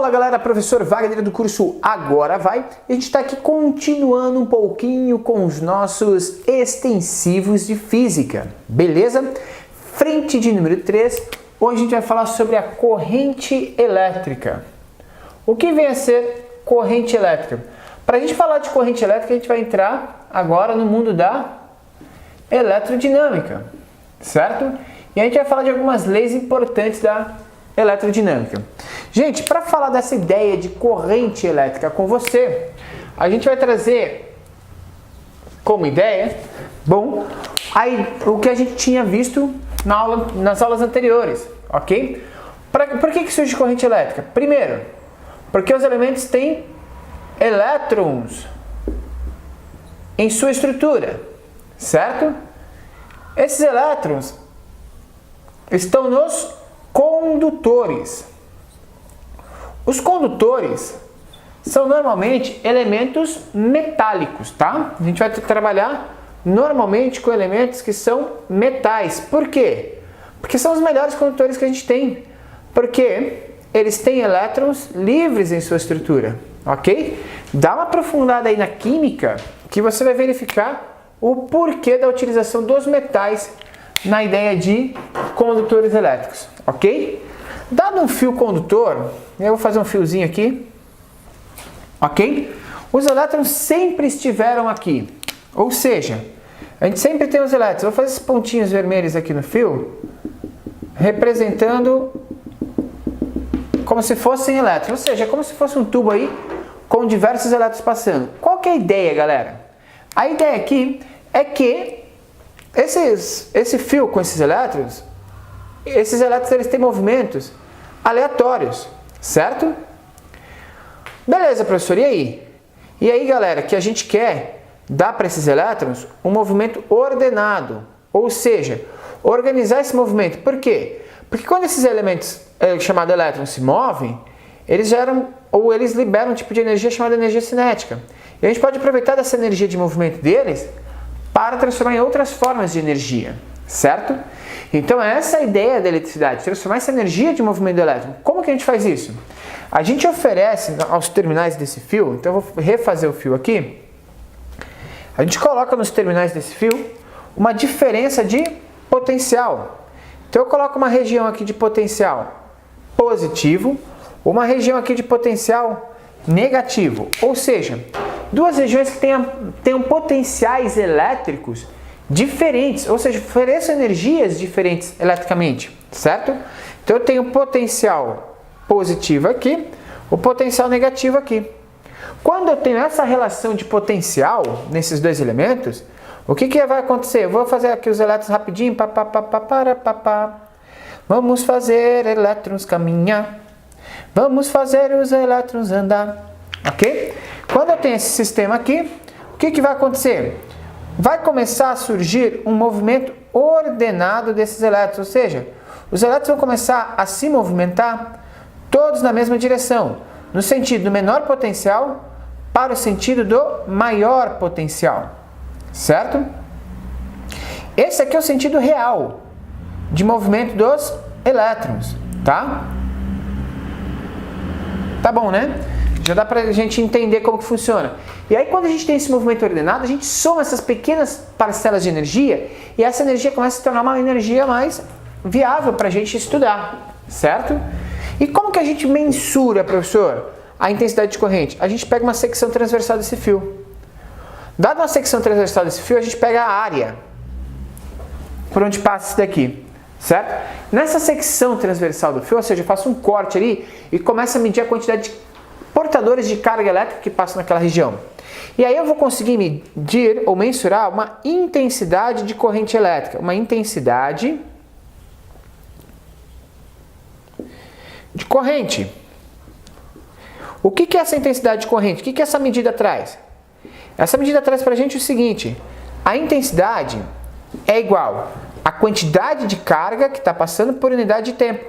Fala galera, professor Wagner do curso Agora Vai. A gente está aqui continuando um pouquinho com os nossos extensivos de física, beleza? Frente de número 3, hoje a gente vai falar sobre a corrente elétrica. O que vem a ser corrente elétrica? Para a gente falar de corrente elétrica, a gente vai entrar agora no mundo da eletrodinâmica, certo? E a gente vai falar de algumas leis importantes da eletrodinâmica. Gente, para falar dessa ideia de corrente elétrica com você, a gente vai trazer como ideia, o que a gente tinha visto nas aulas anteriores, ok? Por que surge corrente elétrica? Primeiro, porque os elementos têm elétrons em sua estrutura, certo? Esses elétrons estão nos condutores. Os condutores são normalmente elementos metálicos, tá? A gente vai trabalhar normalmente com elementos que são metais. Por quê? Porque são os melhores condutores que a gente tem. Porque eles têm elétrons livres em sua estrutura, ok? Dá uma aprofundada aí na química que você vai verificar o porquê da utilização dos metais na ideia de condutores elétricos, ok? Dado um fio condutor, eu vou fazer um fiozinho aqui, ok? Os elétrons sempre estiveram aqui, ou seja, a gente sempre tem os elétrons. Eu vou fazer esses pontinhos vermelhos aqui no fio, representando como se fossem elétrons, ou seja, é como se fosse um tubo aí com diversos elétrons passando. Qual que é a ideia, galera? A ideia aqui é que esse fio com esses elétrons eles têm movimentos aleatórios, certo? Beleza, professor, e aí? E aí, galera, que a gente quer dar para esses elétrons um movimento ordenado, ou seja, organizar esse movimento. Por quê? Porque quando esses elementos chamados elétrons se movem, eles liberam um tipo de energia chamada energia cinética. E a gente pode aproveitar dessa energia de movimento deles para transformar em outras formas de energia, certo? Então essa é a ideia da eletricidade, transformar essa energia de movimento do elétron. Como que a gente faz isso? A gente oferece aos terminais desse fio, então eu vou refazer o fio aqui, a gente coloca nos terminais desse fio uma diferença de potencial. Então eu coloco uma região aqui de potencial positivo, uma região aqui de potencial negativo, ou seja, duas regiões que tenham potenciais elétricos diferentes, ou seja, ofereçam energias diferentes eletricamente, certo? Então eu tenho o potencial positivo aqui, o potencial negativo aqui. Quando eu tenho essa relação de potencial nesses dois elementos, o que vai acontecer? Eu vou fazer aqui os elétrons rapidinho, Vamos fazer elétrons caminhar, vamos fazer os elétrons andar, ok? Quando eu tenho esse sistema aqui, o que vai acontecer? Vai começar a surgir um movimento ordenado desses elétrons, ou seja, os elétrons vão começar a se movimentar todos na mesma direção, no sentido do menor potencial para o sentido do maior potencial, certo? Esse aqui é o sentido real de movimento dos elétrons, tá? Tá bom, né? Já dá pra gente entender como que funciona. E aí quando a gente tem esse movimento ordenado, a gente soma essas pequenas parcelas de energia e essa energia começa a se tornar uma energia mais viável para a gente estudar, certo? E como que a gente mensura, professor, a intensidade de corrente? A gente pega uma secção transversal desse fio. Dada uma secção transversal desse fio, a gente pega a área por onde passa isso daqui, certo? Nessa secção transversal do fio, ou seja, eu faço um corte ali e começo a medir a quantidade de portadores de carga elétrica que passam naquela região. E aí eu vou conseguir medir ou mensurar uma intensidade de corrente elétrica. Uma intensidade de corrente. O que é essa intensidade de corrente? O que essa medida traz? Essa medida traz para a gente o seguinte: a intensidade é igual à quantidade de carga que está passando por unidade de tempo.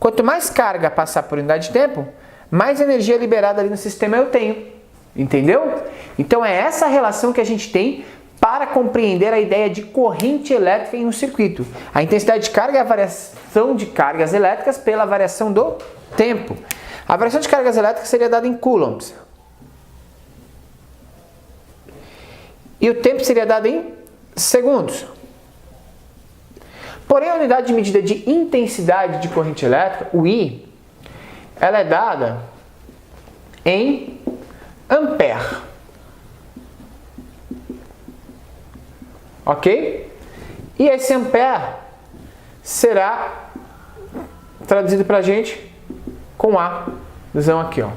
Quanto mais carga passar por unidade de tempo, mais energia liberada ali no sistema eu tenho. Entendeu? Então é essa relação que a gente tem para compreender a ideia de corrente elétrica em um circuito. A intensidade de carga é a variação de cargas elétricas pela variação do tempo. A variação de cargas elétricas seria dada em coulombs. E o tempo seria dado em segundos. Porém, a unidade de medida de intensidade de corrente elétrica, o I, ela é dada em ampere. Ok? E esse ampere será traduzido para a gente com A, aqui, ó.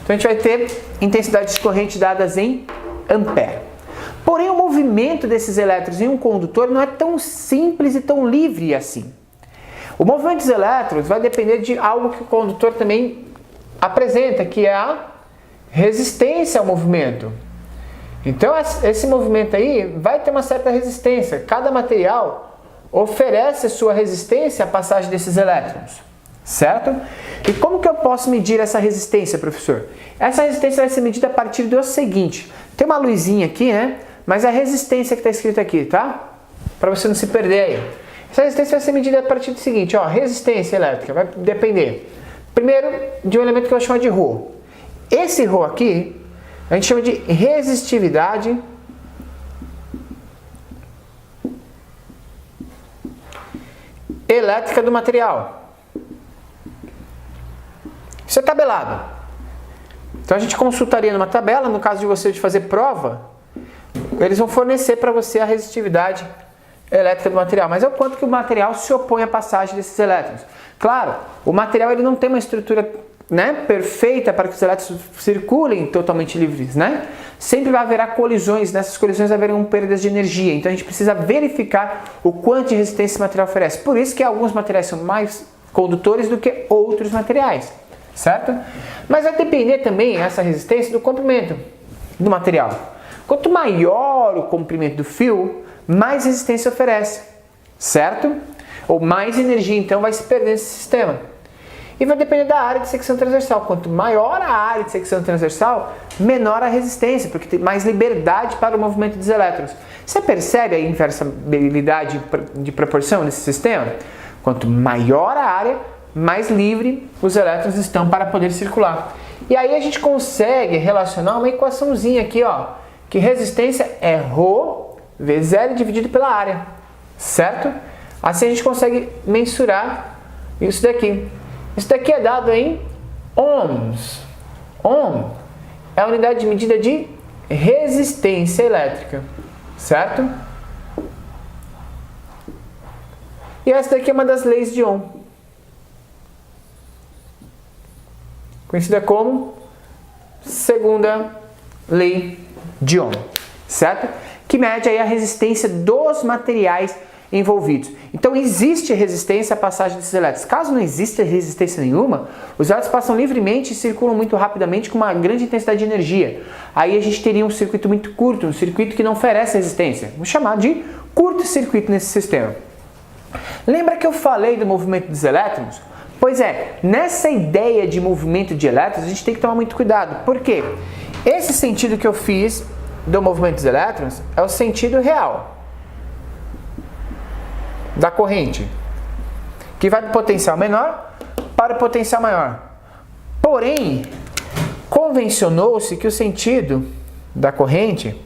Então a gente vai ter intensidades de corrente dadas em ampere. Porém, o movimento desses elétrons em um condutor não é tão simples e tão livre assim. O movimento dos elétrons vai depender de algo que o condutor também apresenta, que é a resistência ao movimento. Então, esse movimento aí vai ter uma certa resistência. Cada material oferece sua resistência à passagem desses elétrons, certo? E como que eu posso medir essa resistência, professor? Essa resistência vai ser medida a partir do seguinte. Tem uma luzinha aqui, né? Mas é a resistência que está escrita aqui, tá? Para você não se perder aí. Essa resistência vai ser medida a partir do seguinte, ó. Resistência elétrica vai depender, primeiro, de um elemento que eu vou chamar de ρ. Esse ρ aqui, a gente chama de resistividade elétrica do material. Isso é tabelado. Então a gente consultaria numa tabela, no caso de você de fazer prova, eles vão fornecer para você a resistividade elétrica do material, mas é o quanto que o material se opõe à passagem desses elétrons. Claro, o material ele não tem uma estrutura, né, perfeita para que os elétrons circulem totalmente livres, né? Sempre haverá colisões, nessas colisões haverão perdas de energia, então a gente precisa verificar o quanto de resistência esse material oferece. Por isso que alguns materiais são mais condutores do que outros materiais, certo? Mas vai depender também essa resistência do comprimento do material. Quanto maior o comprimento do fio, mais resistência oferece, certo? Ou mais energia então vai se perder nesse sistema. E vai depender da área de secção transversal. Quanto maior a área de secção transversal, menor a resistência, porque tem mais liberdade para o movimento dos elétrons. Você percebe a inversabilidade de proporção nesse sistema? Quanto maior a área, mais livre os elétrons estão para poder circular. E aí a gente consegue relacionar uma equaçãozinha aqui, ó, que resistência é ρ vezes L dividido pela área, certo? Assim a gente consegue mensurar isso daqui. Isso daqui é dado em ohms. Ohm é a unidade de medida de resistência elétrica, certo? E essa daqui é uma das leis de Ohm, conhecida como segunda lei de Ohm, certo? Que mede aí a resistência dos materiais envolvidos. Então existe resistência à passagem desses elétrons. Caso não exista resistência nenhuma, os elétrons passam livremente e circulam muito rapidamente com uma grande intensidade de energia. Aí a gente teria um circuito muito curto, um circuito que não oferece resistência. Vamos chamar de curto-circuito nesse sistema. Lembra que eu falei do movimento dos elétrons? Pois é, nessa ideia de movimento de elétrons a gente tem que tomar muito cuidado. Por quê? Esse sentido que eu fiz do movimento dos elétrons é o sentido real da corrente, que vai do potencial menor para o potencial maior. Porém, convencionou-se que o sentido da corrente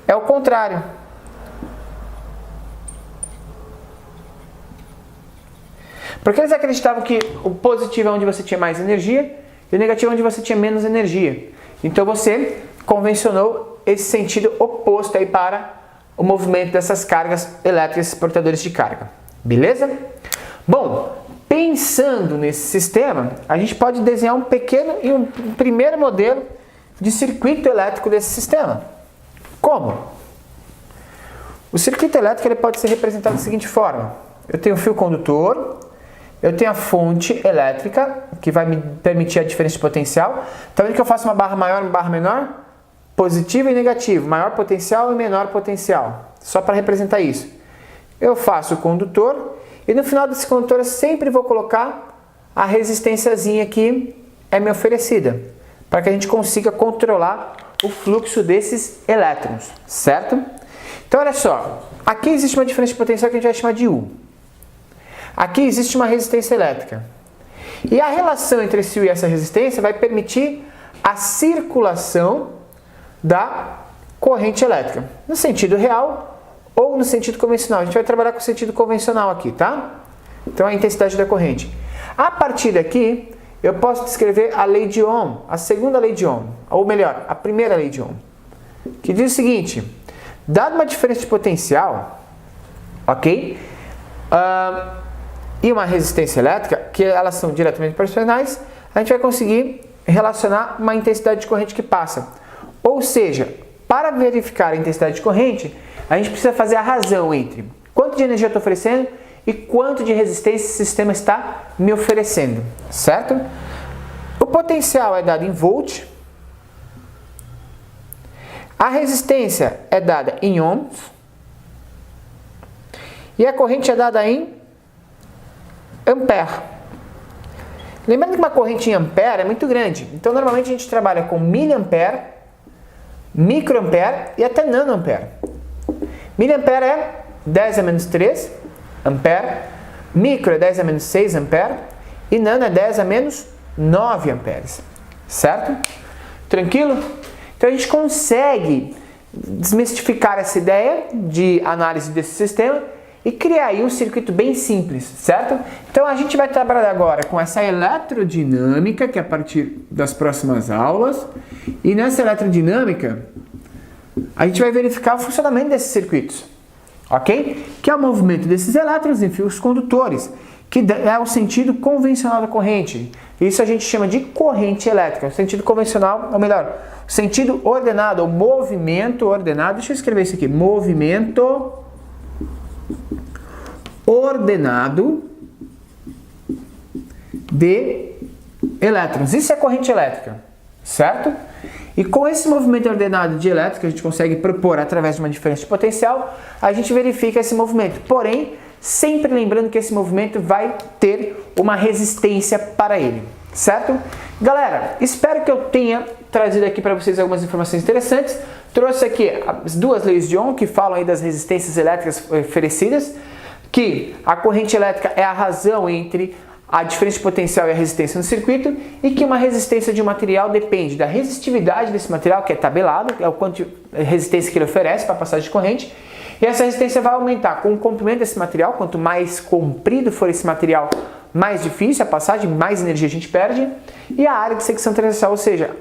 é o contrário. Porque eles acreditavam que o positivo é onde você tinha mais energia e o negativo é onde você tinha menos energia. Então você convencionou esse sentido oposto aí para o movimento dessas cargas elétricas, esses portadores de carga. Beleza? Bom, pensando nesse sistema, a gente pode desenhar um pequeno e um primeiro modelo de circuito elétrico desse sistema. Como? O circuito elétrico ele pode ser representado da seguinte forma. Eu tenho um fio condutor, eu tenho a fonte elétrica, que vai me permitir a diferença de potencial. Tá vendo que eu faço uma barra maior e uma barra menor? Positivo e negativo, maior potencial e menor potencial. Só para representar isso. Eu faço o condutor e no final desse condutor eu sempre vou colocar a resistênciazinha que é me oferecida, para que a gente consiga controlar o fluxo desses elétrons, certo? Então olha só, aqui existe uma diferença de potencial que a gente vai chamar de U. Aqui existe uma resistência elétrica. E a relação entre esse U e essa resistência vai permitir a circulação da corrente elétrica, no sentido real ou no sentido convencional. A gente vai trabalhar com o sentido convencional aqui, tá? Então a intensidade da corrente. A partir daqui, eu posso descrever a lei de Ohm, a segunda lei de Ohm, ou melhor, a primeira lei de Ohm, que diz o seguinte: dada uma diferença de potencial, ok? E uma resistência elétrica, que elas são diretamente proporcionais, a gente vai conseguir relacionar uma intensidade de corrente que passa. Ou seja, para verificar a intensidade de corrente, a gente precisa fazer a razão entre quanto de energia eu estou oferecendo e quanto de resistência esse sistema está me oferecendo, certo? O potencial é dado em volt, a resistência é dada em ohms e a corrente é dada em ampere. Lembrando que uma corrente em ampere é muito grande, então normalmente a gente trabalha com miliampere, microampere e até nanoampere. Miliampere é 10 a menos 3 ampere, micro é 10 a menos 6 ampere e nano é 10 a menos 9 amperes, certo? Tranquilo? Então a gente consegue desmistificar essa ideia de análise desse sistema e criar aí um circuito bem simples, certo? Então a gente vai trabalhar agora com essa eletrodinâmica, que é a partir das próximas aulas, e nessa eletrodinâmica a gente vai verificar o funcionamento desses circuitos, ok? Que é o movimento desses elétrons em fios condutores, que é o sentido convencional da corrente. Isso a gente chama de corrente elétrica, o sentido convencional, ou melhor, o sentido ordenado, ou movimento ordenado. Deixa eu escrever isso aqui, movimento ordenado de elétrons. Isso é corrente elétrica, certo? E com esse movimento ordenado de elétrons que a gente consegue propor através de uma diferença de potencial, a gente verifica esse movimento. Porém, sempre lembrando que esse movimento vai ter uma resistência para ele, certo? Galera, espero que eu tenha trazido aqui para vocês algumas informações interessantes. Trouxe aqui as duas leis de Ohm que falam aí das resistências elétricas oferecidas, que a corrente elétrica é a razão entre a diferença de potencial e a resistência no circuito, e que uma resistência de um material depende da resistividade desse material, que é tabelado, é o quanto de resistência que ele oferece para a passagem de corrente, e essa resistência vai aumentar com o comprimento desse material. Quanto mais comprido for esse material, mais difícil a passagem, mais energia a gente perde, e a área de secção transversal, ou seja,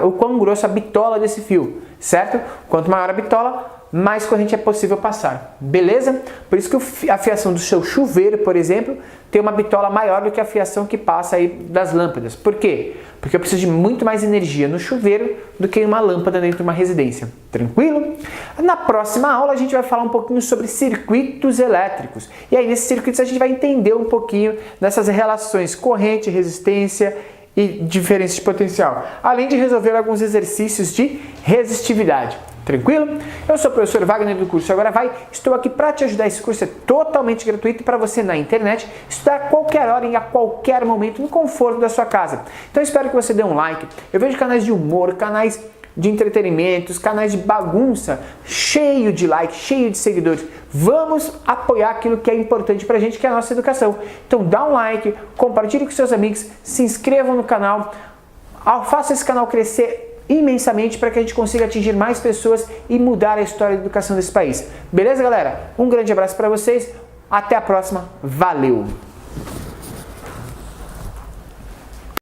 o quão grosso a bitola desse fio, certo? Quanto maior a bitola, mais corrente é possível passar, beleza? Por isso que a fiação do seu chuveiro, por exemplo, tem uma bitola maior do que a fiação que passa aí das lâmpadas. Por quê? Porque eu preciso de muito mais energia no chuveiro do que em uma lâmpada dentro de uma residência. Tranquilo? Na próxima aula a gente vai falar um pouquinho sobre circuitos elétricos. E aí nesses circuitos a gente vai entender um pouquinho dessas relações corrente, resistência e diferença de potencial, além de resolver alguns exercícios de resistividade. Tranquilo? Eu sou o professor Wagner do curso Agora Vai, estou aqui para te ajudar. Esse curso é totalmente gratuito para você na internet, estudar a qualquer hora e a qualquer momento, no conforto da sua casa. Então espero que você dê um like. Eu vejo canais de humor, canais de entretenimentos, canais de bagunça, cheio de likes, cheio de seguidores. Vamos apoiar aquilo que é importante pra gente, que é a nossa educação. Então dá um like, compartilhe com seus amigos, se inscrevam no canal, faça esse canal crescer imensamente para que a gente consiga atingir mais pessoas e mudar a história da educação desse país. Beleza, galera? Um grande abraço para vocês, até a próxima, valeu!